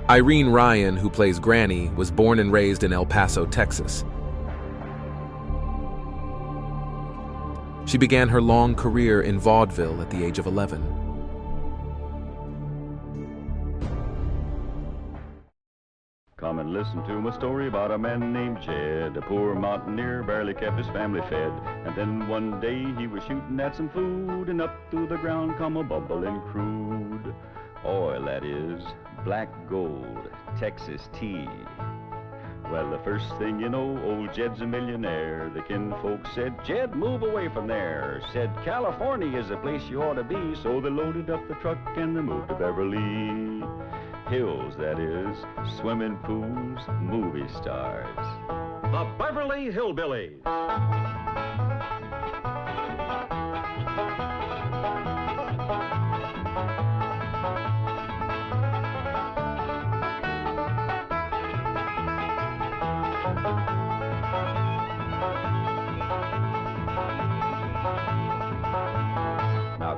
Irene Ryan, who plays Granny, was born and raised in El Paso, Texas. She began her long career in vaudeville at the age of 11. Come and listen to my story about a man named Jed. A poor mountaineer, barely kept his family fed. And then one day he was shooting at some food, and up through the ground come a bubbling crude oil, that is, black gold, Texas tea. Well, the first thing you know, old Jed's a millionaire. The kinfolk said, Jed, move away from there. Said, California is the place you ought to be. So they loaded up the truck and they moved to Beverly Hills, that is, swimming pools, movie stars. The Beverly Hillbillies.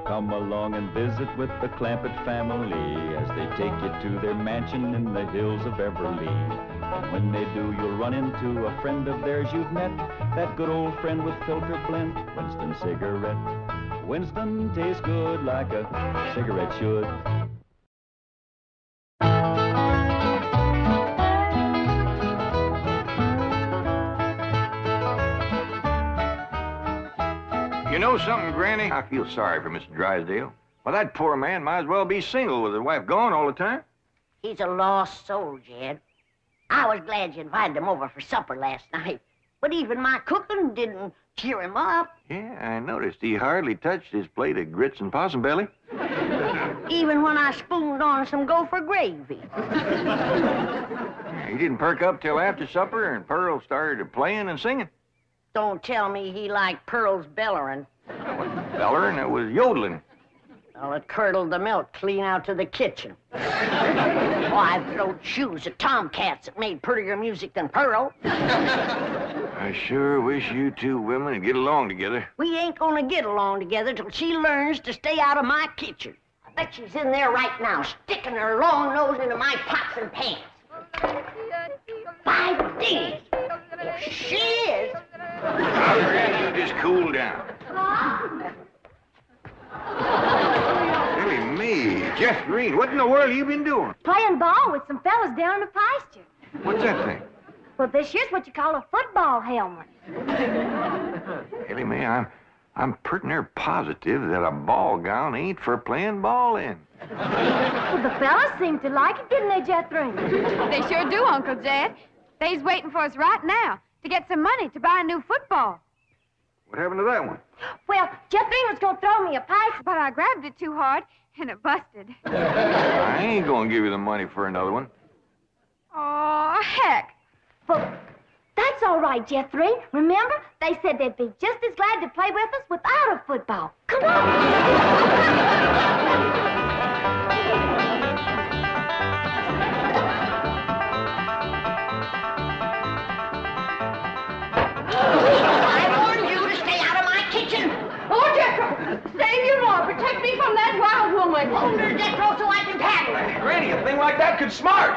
Come along and visit with the Clampett family as they take you to their mansion in the hills of Beverly. And when they do, you'll run into a friend of theirs you've met, that good old friend with filter blend, Winston Cigarette. Winston tastes good like a cigarette should. You know something, Granny? I feel sorry for Mr. Drysdale. Well, that poor man might as well be single with his wife gone all the time. He's a lost soul, Jed. I was glad you invited him over for supper last night, but even my cooking didn't cheer him up. Yeah, I noticed he hardly touched his plate of grits and possum belly. Even when I spooned on some gopher gravy. He didn't perk up till after supper, and Pearl started playing and singing. Don't tell me he liked Pearl's bellerin'. Bellerin', it was yodeling. Well, it curdled the milk clean out to the kitchen. Oh, I've thrown shoes at tomcats that made prettier music than Pearl. I sure wish you two women would get along together. We ain't gonna get along together till she learns to stay out of my kitchen. I bet she's in there right now, sticking her long nose into my pots and pans. By dingy, if she is... Now, Granny, you just cool down. Really, me, Jeff Green, what in the world have you been doing? Playing ball with some fellas down in the pasture. What's that thing? Well, this here's what you call a football helmet. Really, me, I'm pretty near positive that a ball gown ain't for playing ball in. Well, the fellas seem to like it, didn't they, Jethro? They sure do, Uncle Jed. They's waiting for us right now to get some money to buy a new football. What happened to that one? Well, Jethro was going to throw me a pass, But I grabbed it too hard, and it busted. I ain't gonna give you the money for another one. Oh, heck. Well, that's all right, Jethro. Remember, they said they'd be just as glad to play with us without a football. Come on. Protect me from that wild woman. Hold her, Jethro, so I can handle her. Granny, a thing like that could smart.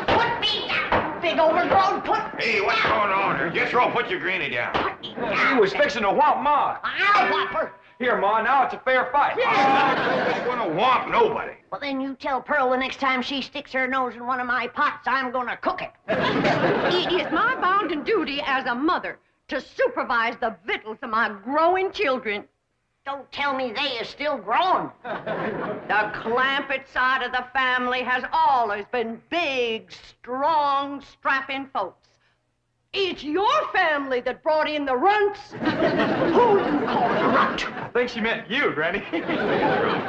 Put me down, big overgrown, put me Hey, what's going on here? Jethro, put your granny down. He was fixing to whomp Ma. I'll whop her. Here, Ma, now it's a fair fight. Nobody's gonna whomp nobody. Well, then you tell Pearl the next time she sticks her nose in one of my pots, I'm gonna cook it. It is my bounden duty as a mother to supervise the victuals of my growing children. Don't tell me they is still growing. The Clampett side of the family has always been big, strong, strapping folks. It's your family that brought in the runts. Who you call a runt? I think she meant you, Granny.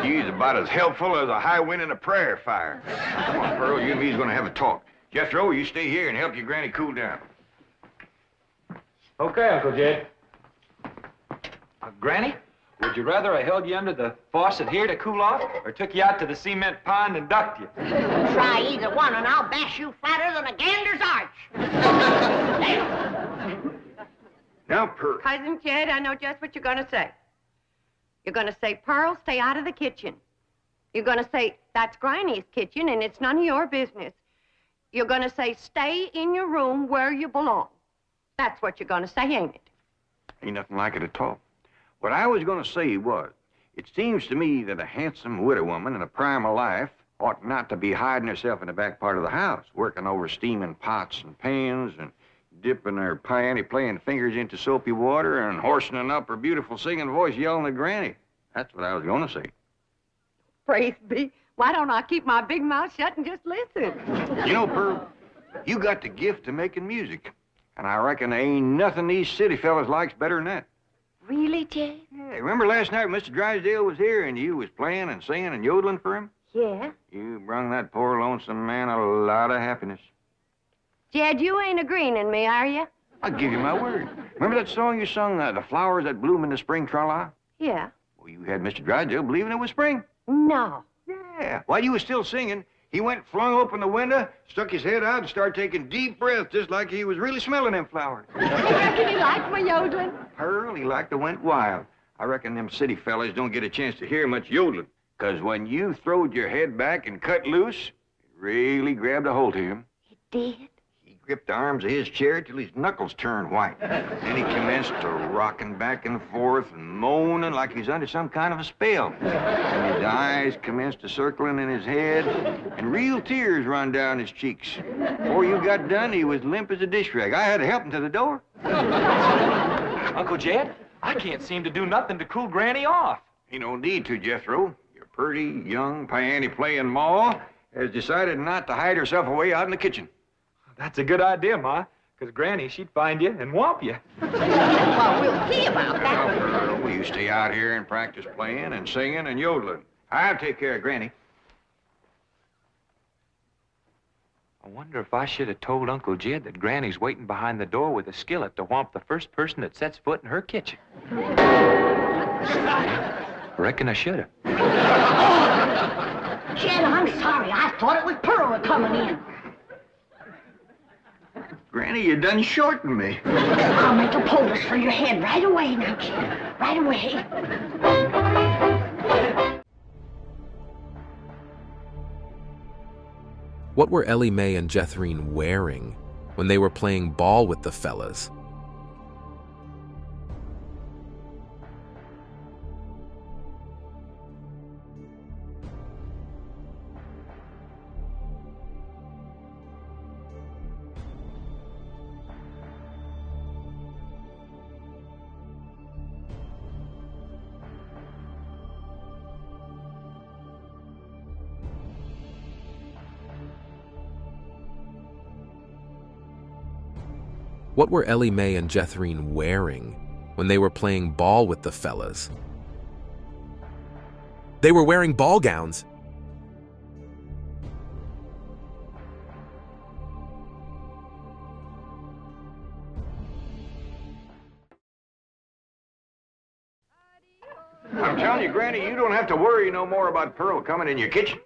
He's about as helpful as a high wind in a prairie fire. Come on, Pearl, you and me's gonna have a talk. Jethro, you stay here and help your granny cool down. Okay, Uncle Jed. Granny, would you rather I held you under the faucet here to cool off, or took you out to the cement pond and ducked you? Try either one, and I'll bash you flatter than a gander's arch. Now, Pearl. Cousin Jed, I know just what you're going to say. You're going to say, Pearl, stay out of the kitchen. You're going to say, that's Granny's kitchen and it's none of your business. You're going to say, stay in your room where you belong. That's what you're going to say, ain't it? Ain't nothing like it at all. What I was going to say was, it seems to me that a handsome widow woman in the prime of life ought not to be hiding herself in the back part of the house, working over steaming pots and pans and dipping her panty playing fingers into soapy water and hoarsening up her beautiful singing voice yelling at Granny. That's what I was going to say. Praise be. Why don't I keep my big mouth shut and just listen? You know, Pearl, you got the gift of making music. And I reckon there ain't nothing these city fellas likes better than that. Really, Jed? Yeah, remember last night Mr. Drysdale was here and you was playing and singing and yodeling for him? Yeah. You brung that poor lonesome man a lot of happiness. Jed, you ain't agreeing in me, are you? I'll give you my word. Remember that song you sung, The Flowers That Bloom in the Spring, Tra-la? Yeah. Well, you had Mr. Drysdale believing it was spring. No. Yeah. While you was still singing, he went, flung open the window, stuck his head out, and started taking deep breaths, just like he was really smelling them flowers. You reckon he liked my yodeling? Pearl, he like to went wild. I reckon them city fellas don't get a chance to hear much yodeling. 'Cause when you throwed your head back and cut loose, it really grabbed a hold of him. It did? He gripped the arms of his chair till his knuckles turned white. Then he commenced to rocking back and forth and moaning like he's under some kind of a spell. And his eyes commenced to circling in his head, and real tears run down his cheeks. Before you got done, he was limp as a dish rag. I had to help him to the door. Uncle Jed, I can't seem to do nothing to cool Granny off. Ain't no need to, Jethro. Your pretty, young, piano-playing Ma has decided not to hide herself away out in the kitchen. That's a good idea, Ma, because Granny, she'd find you and whomp you. Well, we'll see about Now, that. Pearl, will you stay out here and practice playing and singing and yodeling? I'll take care of Granny. I wonder if I should have told Uncle Jed that Granny's waiting behind the door with a skillet to whomp the first person that sets foot in her kitchen. Reckon I should have. Jed, I'm sorry. I thought it was Pearl coming in. Granny, you done shortened me. I'll make a poultice for your head right away now, Jed. Right away. What were Ellie Mae and Jethrine wearing when they were playing ball with the fellas? What were Ellie Mae and Jethrine wearing when they were playing ball with the fellas? They were wearing ball gowns. I'm telling you, Granny, you don't have to worry no more about Pearl coming in your kitchen.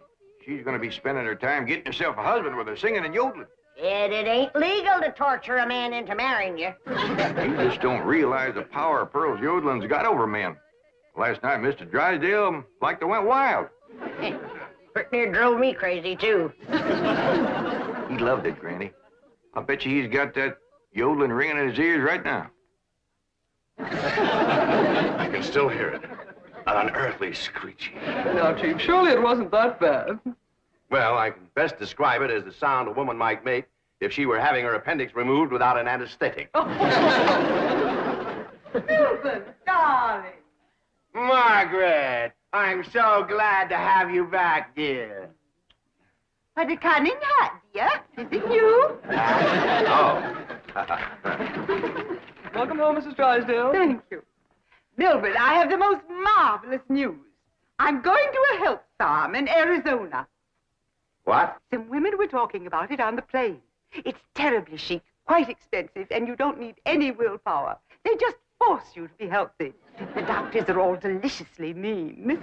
She's going to be spending her time getting herself a husband with her singing and yodeling. Jed, it ain't legal to torture a man into marrying you. You just don't realize the power Pearl's yodeling's got over men. Last night, Mr. Drysdale like to went wild. Pretty near drove me crazy, too. He loved it, Granny. I bet you he's got that yodeling ringing in his ears right now. I can still hear it. An unearthly screeching. Now, Chief, surely it wasn't that bad. Well, I can best describe it as the sound a woman might make if she were having her appendix removed without an anesthetic. Milburn, darling. Margaret, I'm so glad to have you back, dear. What a cunning hat, dear. Is it you? Welcome home, Mrs. Drysdale. Thank you. Milburn, I have the most marvelous news. I'm going to a health farm in Arizona. What? Some women were talking about it on the plane. It's terribly chic, quite expensive, and you don't need any willpower. They just force you to be healthy. The doctors are all deliciously mean.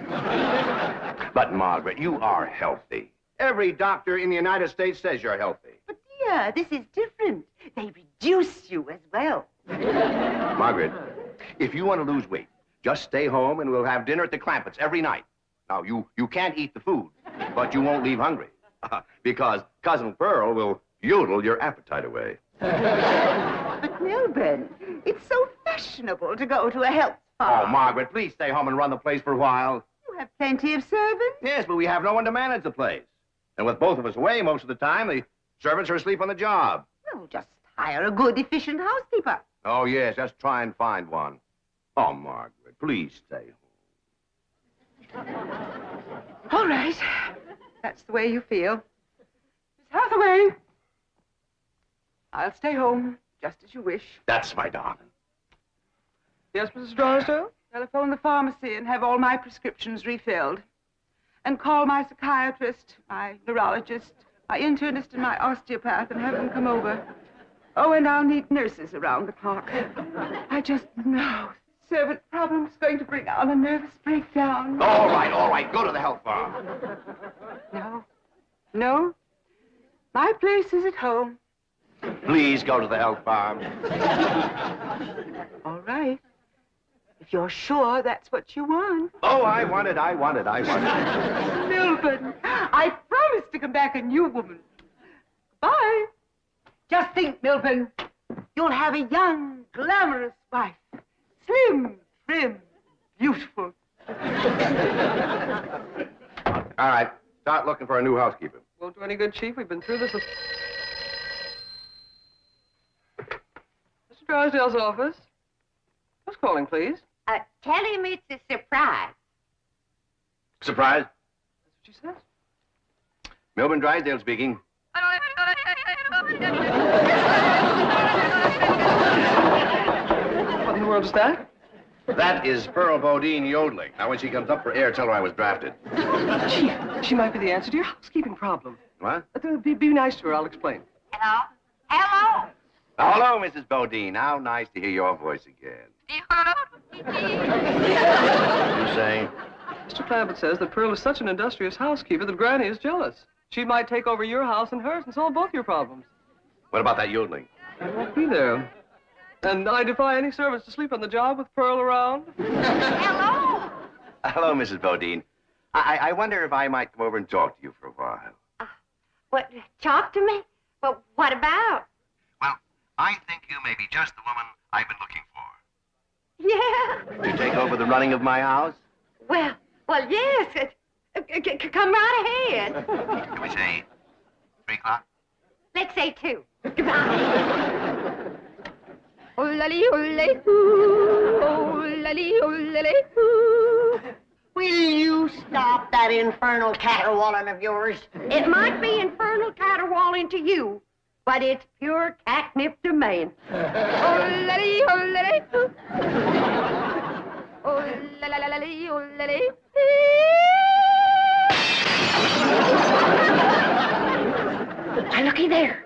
But, Margaret, you are healthy. Every doctor in the United States says you're healthy. But, dear, this is different. They reduce you as well. Margaret, if you want to lose weight, just stay home and we'll have dinner at the Clampetts every night. Now, you can't eat the food, but you won't leave hungry. Because Cousin Pearl will yodel your appetite away. But Milburn, it's so fashionable to go to a health farm. Oh, Margaret, please stay home and run the place for a while. You have plenty of servants. Yes, but we have no one to manage the place. And with both of us away most of the time, the servants are asleep on the job. Oh, just hire a good, efficient housekeeper. Oh, yes, just try and find one. Oh, Margaret, please stay home. All right. That's the way you feel. Miss Hathaway, I'll stay home, just as you wish. That's my darling. Yes, Mrs. Drysdale? Telephone the pharmacy and have all my prescriptions refilled. And call my psychiatrist, my neurologist, my internist, and my osteopath and have them come over. Oh, and I'll need nurses around the clock. I just know servant problem's going to bring on a nervous breakdown. All right. Go to the health farm. No. My place is at home. Please go to the health farm. All right. If you're sure that's what you want. Oh, I want it. Milburn, I promise to come back a new woman. Bye. Just think, Milburn, you'll have a young, glamorous wife. Slim, trim, beautiful. All right. Start looking for a new housekeeper. Won't do any good, Chief. We've been through this. Mr. Drysdale's office. Who's calling, please? Tell him it's a surprise. Surprise? That's what she says. Milburn Drysdale speaking. What in the world is that? That is Pearl Bodine yodeling. Now, when she comes up for air, tell her I was drafted. Chief, she might be the answer to your housekeeping problem. What? Be nice to her. I'll explain. Hello? Hello? Hello, Mrs. Bodine. How nice to hear your voice again. You saying? Mr. Clampett says that Pearl is such an industrious housekeeper that Granny is jealous. She might take over your house and hers and solve both your problems. What about that yodeling? I won't be there. And I defy any servants to sleep on the job with Pearl around. Hello? Hello, Mrs. Bodine. I wonder if I might come over and talk to you for a while. What, talk to me? Well, what about? Well, I think you may be just the woman I've been looking for. Yeah. To take over the running of my house? Well, yes. Come right ahead. Can we say 3 o'clock? Let's say 2. Will you stop that infernal caterwauling of yours? It might be infernal caterwauling to you, but it's pure catnip to me. Looky there.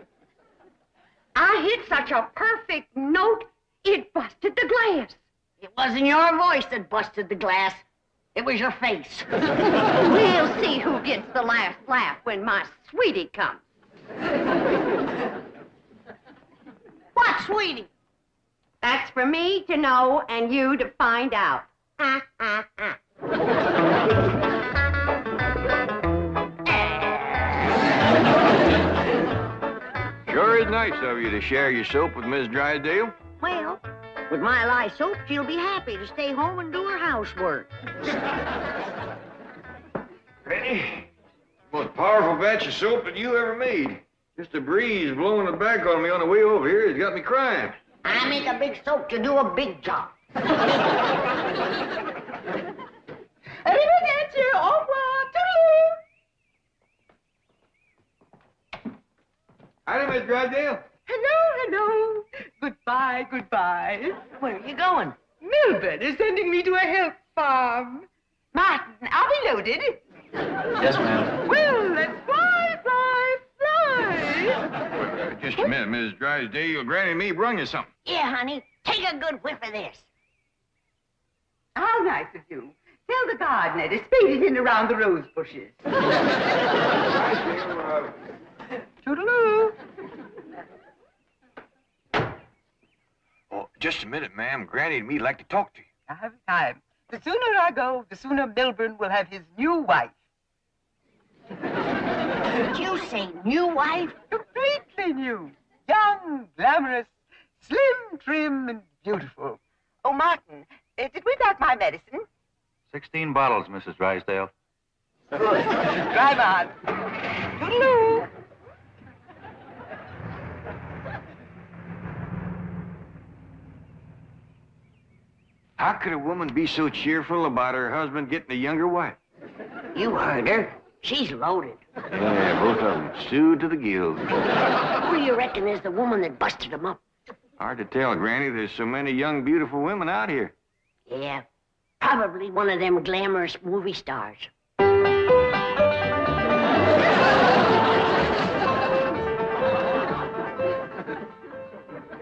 I hit such a perfect note, it busted the glass. It wasn't your voice that busted the glass. It was your face. We'll see who gets the last laugh when my sweetie comes. What, sweetie? That's for me to know and you to find out. Sure is nice of you to share your soap with Miss Drysdale. Well, with my lye soap, she'll be happy to stay home and do her housework. Penny, most powerful batch of soap that you ever made. Just a breeze blowing it back on me on the way over here has got me crying. I make a big soap to do a big job. Arrivederci, au revoir, toodaloo. Howdy, Miss Drysdale. Hello. Goodbye. Where are you going? Milburn is sending me to a health farm. Martin, are we loaded? Yes, ma'am. Well, let's fly. Just a minute, Miss Drysdale. Granny and me brung you something. Yeah, honey. Take a good whiff of this. How nice of you. Tell the gardener to spade it in around the rose bushes. Toodaloo. Oh, just a minute, ma'am. Granny and me'd like to talk to you. I haven't time. The sooner I go, the sooner Milburn will have his new wife. Did you say new wife? Completely new. Young, glamorous, slim, trim, and beautiful. Oh, Martin, did we back my medicine? 16 bottles, Mrs. Drysdale. Good. Drive on. Toodaloo. How could a woman be so cheerful about her husband getting a younger wife? You heard her. She's loaded. Yeah, both of them. Sued to the gills. Who do you reckon is the woman that busted them up? Hard to tell, Granny. There's so many young, beautiful women out here. Yeah, probably one of them glamorous movie stars.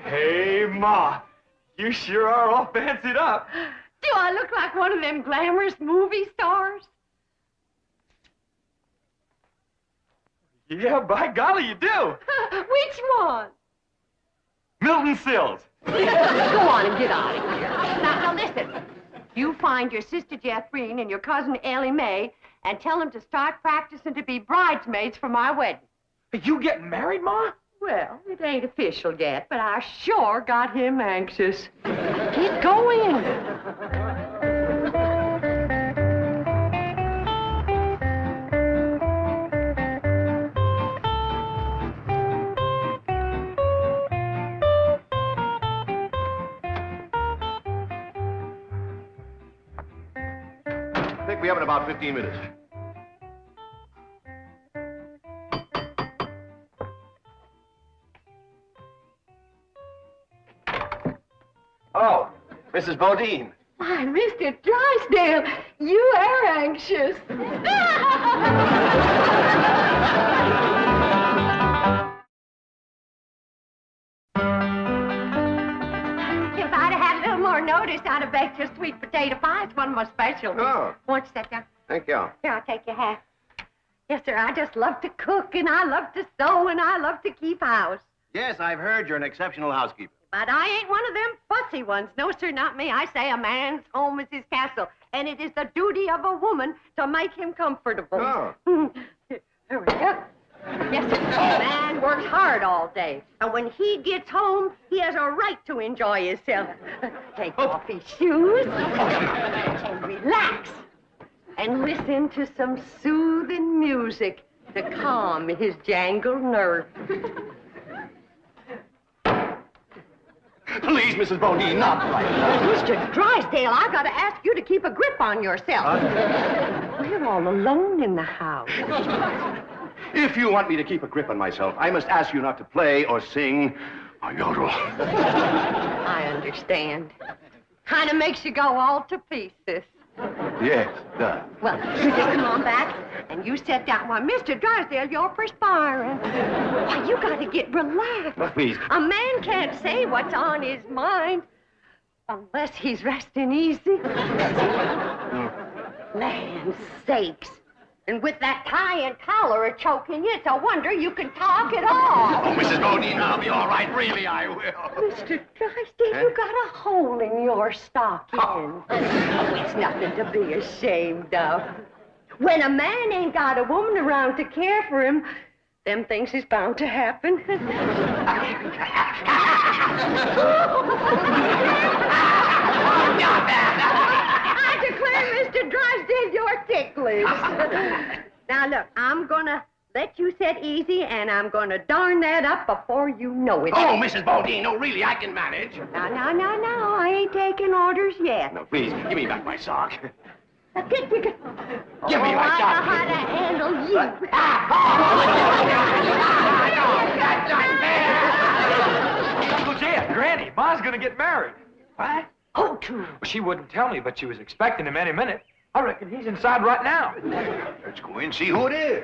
Hey, Ma. You sure are all fancied up. Do I look like one of them glamorous movie stars? Yeah, by golly, you do. Which one? Milton Sills. Go on and get out of here. Now listen. You find your sister Jethreen and your cousin Ellie Mae and tell them to start practicing to be bridesmaids for my wedding. Are you getting married, Ma? Well, it ain't official yet, but I sure got him anxious. Get going. Pick me up in about 15 minutes. Oh, Mrs. Bodine. Why, Mr. Drysdale, you are anxious. If I'd have had a little more notice, I'd have baked your sweet potato pie. It's one of my specialties. Oh. Won't you sit down? Thank you. Here, I'll take your hat. Yes, sir, I just love to cook, and I love to sew, and I love to keep house. Yes, I've heard you're an exceptional housekeeper. But I ain't one of them fussy ones. No, sir, not me. I say a man's home is his castle, and it is the duty of a woman to make him comfortable. Oh. Here we go. Yes, sir. A man works hard all day, and when he gets home, he has a right to enjoy himself. Take off his shoes and relax and listen to some soothing music to calm his jangled nerves. Please, Mrs. Bodine, not right now. Mr. Drysdale, I gotta ask you to keep a grip on yourself. We're all alone in the house. If you want me to keep a grip on myself, I must ask you not to play or sing or yodel. I understand. Kind of makes you go all to pieces. Yes, it does. Well, you just come on back, and you sit down. Why, Mr. Drysdale, you're perspiring. Why, you gotta get relaxed. Oh, please. A man can't say what's on his mind unless he's resting easy. Land sakes. And with that tie and collar a-choking you, it's a wonder you can talk at all. Oh, Mrs. Bodine, I'll be all right. Really, I will. Mr. Drysdale, you got a hole in your stocking. Oh, it's nothing to be ashamed of. When a man ain't got a woman around to care for him, them things is bound to happen. I declare, Mr. Drysdale, you're ticklish. Now, look, I'm gonna let you sit easy, and I'm gonna darn that up before you know it. Oh, Mrs. Bodine, no, really, I can manage. No, I ain't taking orders yet. No, please, give me back my sock. Give me my sock. I know how to handle you. Uncle Jed, Granny, Ma's gonna get married. What? Oh, too. Well, she wouldn't tell me, but she was expecting him any minute. I reckon he's inside right now. Let's go in and see who it is.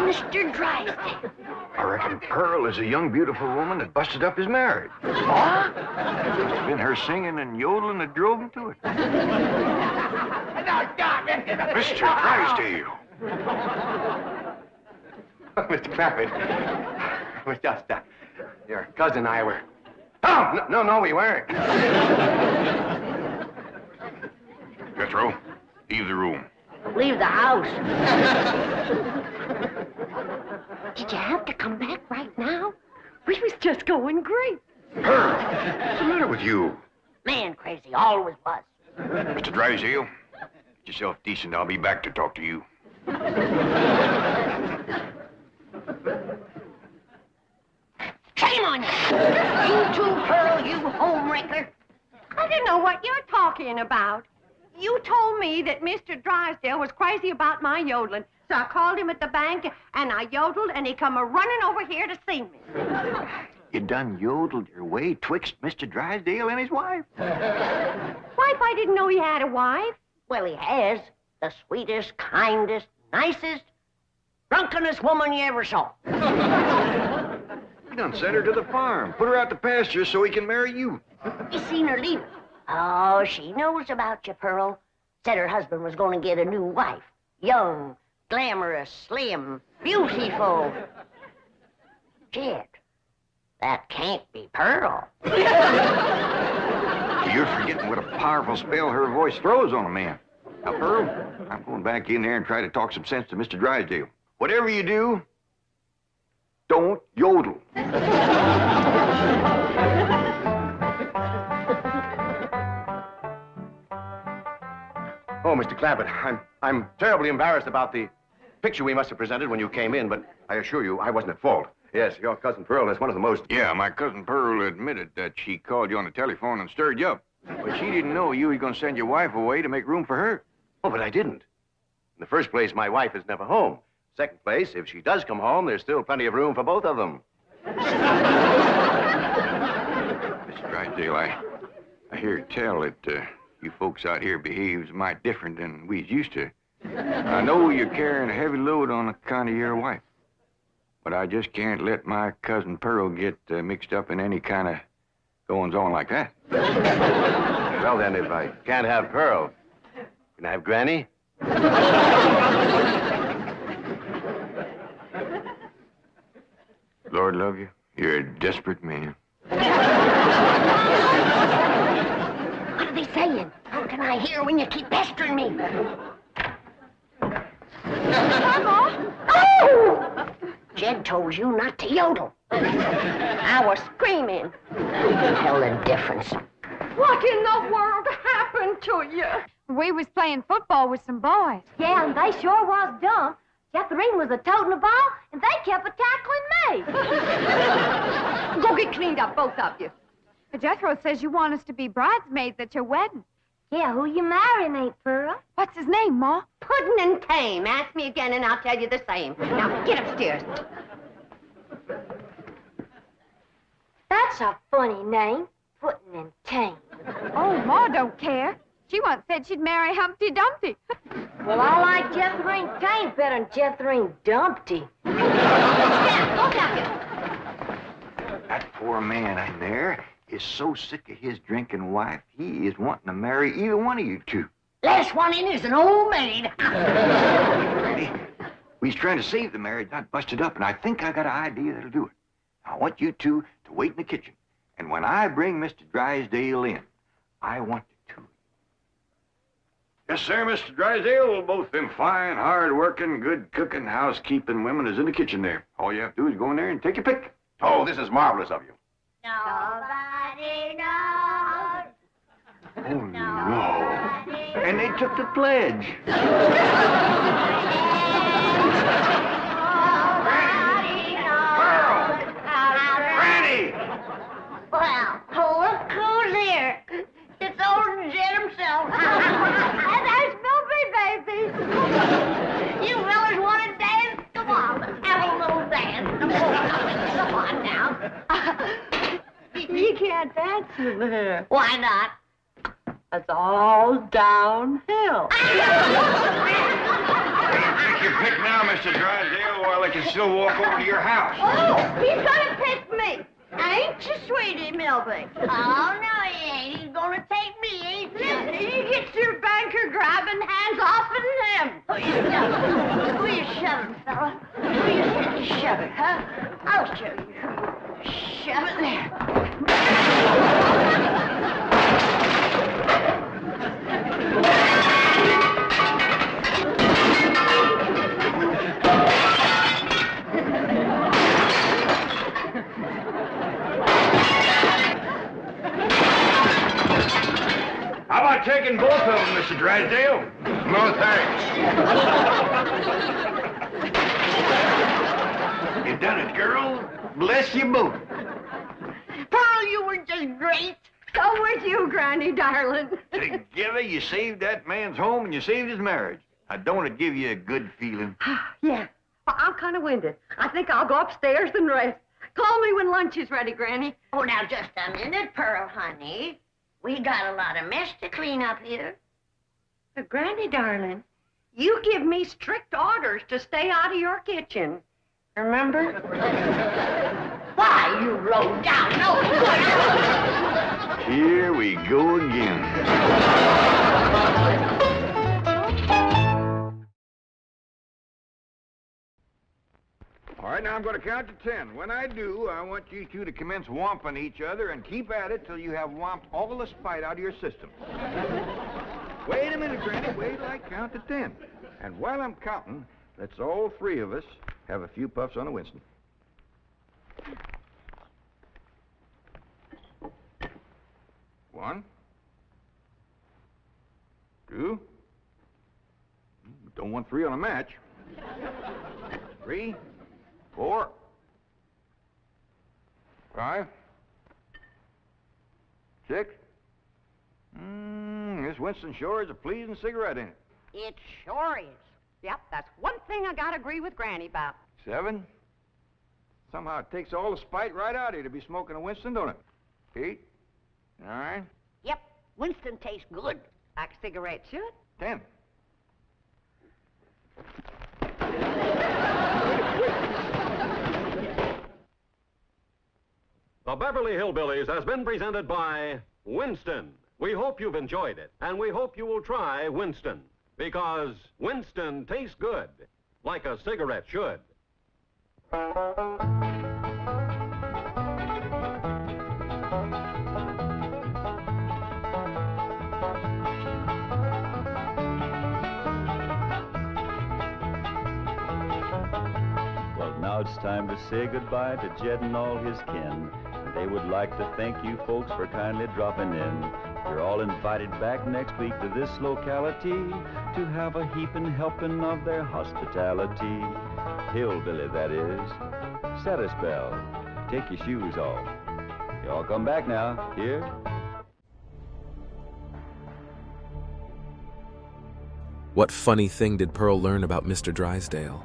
Mr. Drysdale. I reckon Pearl is a young, beautiful woman that busted up his marriage. What? It's been her singing and yodeling that drove him to it. Mr. Drysdale. Mr. Clappett, it was just, your cousin and I were... Oh, no, we weren't. Jethro, leave the room. Leave the house. Did you have to come back right now? We was just going great. Pearl, what's the matter with you? Man crazy, always was. Mr. Drysdale, get yourself decent. I'll be back to talk to you. Shame on you! You too, Pearl, you homewrecker. I don't know what you're talking about. You told me that Mr. Drysdale was crazy about my yodeling. So I called him at the bank, and I yodeled, and he come a-running over here to see me. You done yodeled your way twixt Mr. Drysdale and his wife. Wife, I didn't know he had a wife. Well, he has. The sweetest, kindest, nicest, drunkenest woman you ever saw. You done sent her to the farm. Put her out to pasture so he can marry you. You seen her leave? Oh, she knows about you, Pearl. Said her husband was going to get a new wife. Young, glamorous, slim, beautiful. Jed, that can't be Pearl. You're forgetting what a powerful spell her voice throws on a man. Now, Pearl, I'm going back in there and try to talk some sense to Mr. Drysdale. Whatever you do, don't yodel. Oh, Mr. Clappett, I'm terribly embarrassed about the picture we must have presented when you came in, but I assure you I wasn't at fault. Yes, your cousin Pearl is one of the most... Yeah, my cousin Pearl admitted that she called you on the telephone and stirred you up. But she didn't know you were going to send your wife away to make room for her. Oh, but I didn't. In the first place, my wife is never home. Second place, if she does come home, there's still plenty of room for both of them. Mr. Drysdale, I hear tell that you folks out here behaves mighty different than we's used to. I know you're carrying a heavy load on account of your wife. But I just can't let my cousin Pearl get mixed up in any kind of goings-on like that. Well, then, if I can't have Pearl, can I have Granny? Lord love you, you're a desperate man. What are they saying? How can I hear when you keep pestering me? Mama! Oh! Jed told you not to yodel. I was screaming. Tell the difference. What in the world happened to you? We was playing football with some boys. Yeah, and they sure was dumb. Jethrine was a-toting the ball, and they kept a-tackling me. Go get cleaned up, both of you. But Jethro says you want us to be bridesmaids at your wedding. Yeah, who you marrying, Aunt Pearl? What's his name, Ma? Puddin' and Tame. Ask me again, and I'll tell you the same. Now, get upstairs. That's a funny name, Puddin' and Tame. Oh, Ma don't care. She once said she'd marry Humpty Dumpty. Well, I like Jethrine Tame better than Jethrine Dumpty. Yeah, both of you. That poor man in there is so sick of his drinking wife, he is wanting to marry either one of you two. Last one in is an old maid. Ready? We's trying to save the marriage, not bust it up, and I think I got an idea that'll do it. I want you two to wait in the kitchen, and when I bring Mr. Drysdale in, I want the two. Yes, sir, Mr. Drysdale. Both them fine, hard-working, good-cooking, housekeeping women is in the kitchen there. All you have to do is go in there and take your pick. Oh, this is marvelous of you. Nobody knows. Oh, no. And they took the pledge. Well, look who's here. It's old Jed himself. And there's Milburn, baby. You fellas want to dance? Come on, let's have a little dance. Come on now. You can't dance in there. Why not? It's all downhill. Take your pick now, Mr. Drysdale, while I can still walk over to your house. Oh, he's gonna pick me. Ain't you, sweetie Milburn? Oh, no, he ain't. He's gonna take me, ain't you? You get your banker grabbing hands off of him. Will you shove it, fella? Will you shove it, huh? I'll show you. Shove it there. How about taking both of them, Mr. Drysdale? No, thanks. You done it, girl. Bless you both. Pearl, you were just great. So was you, Granny, darling. Together, you saved that man's home and you saved his marriage. Now, don't it give you a good feeling? Yeah. Well, I'm kind of winded. I think I'll go upstairs and rest. Call me when lunch is ready, Granny. Oh, now, just a minute, Pearl, honey. We got a lot of mess to clean up here. But, Granny, darling, you give me strict orders to stay out of your kitchen. Remember? Why, you low down, no good. Here we go again. All right, now I'm going to count to 10. When I do, I want you two to commence whomping each other and keep at it till you have whomped all the spite out of your system. Wait a minute, Granny. Wait till I count to 10. And while I'm counting, let's all three of us have a few puffs on a Winston. 1, 2. Don't want 3 on a match. 3, 4, 5, 6. This Winston sure is a pleasing cigarette, ain't it? It sure is. Yep, that's one thing I gotta agree with Granny about. 7. Somehow it takes all the spite right out of you to be smoking a Winston, don't it? 8, 9. Yep, Winston tastes good. Like a cigarette should. 10. The Beverly Hillbillies has been presented by Winston. We hope you've enjoyed it, and we hope you will try Winston, because Winston tastes good, like a cigarette should. Well, now it's time to say goodbye to Jed and all his kin. They would like to thank you folks for kindly dropping in. You're all invited back next week to this locality to have a heaping helping of their hospitality. Hillbilly, that is. Set a spell. Take your shoes off. Y'all come back now. Here. What funny thing did Pearl learn about Mr. Drysdale?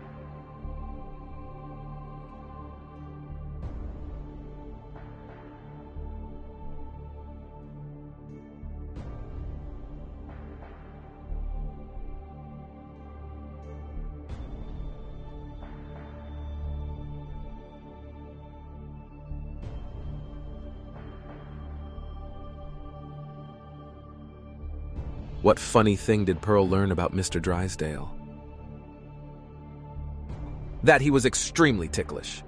What funny thing did Pearl learn about Mr. Drysdale? That he was extremely ticklish.